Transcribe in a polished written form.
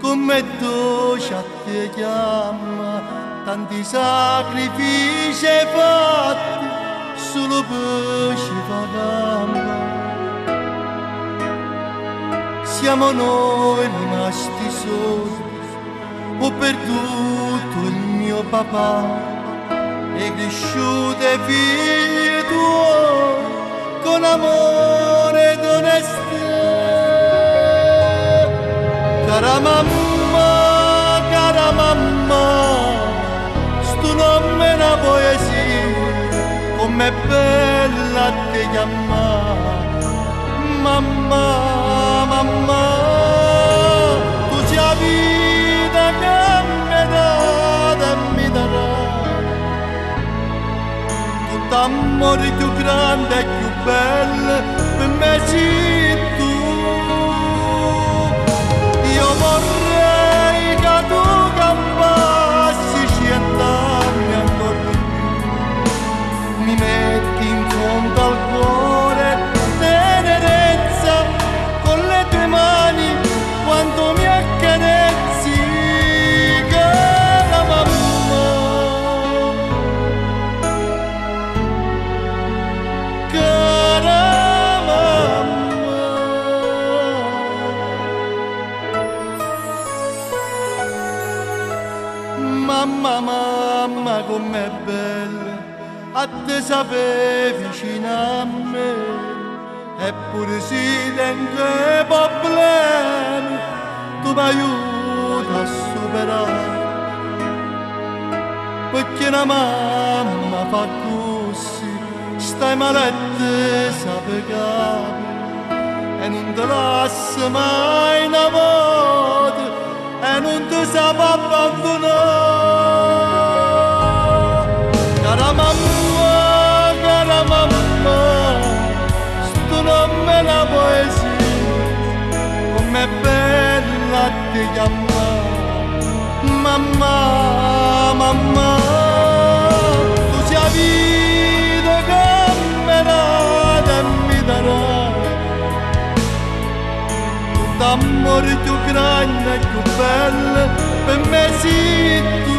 come dolce a te chiama, tanti sacrifici fatti, solo per ci fa gamba. Siamo noi rimasti soli, ho perduto il mio papà, e cresciute figli tuoi con amore ed onestà. Cara mamma, sto nome è una poesia, com'è bella te chiamare. Mamma, tu sei la vita che mi dà e mi darà. T'amore più grande e più bello per me sei tu. Io vorrei che tu campassi 100 anni ancora di più. Mi metti in fondo al cuore tenerezza, con le tue mani quando mi accarezzi. Cara mamma, mamma, com'è bella a te sapere vicino a me, eppure si tengo problemi, tu mi aiuti a superare, perché una mamma fa così, stai malette, sape capi, e non te lascia mai una volta, e non ti sape abbandonare. Cara mamma, sto nome è una poesia, com'è bella ti chiamare. Mamma, tu sei la vita che mi dà e mi darà. T'amore più grande e più bello per me sei tu.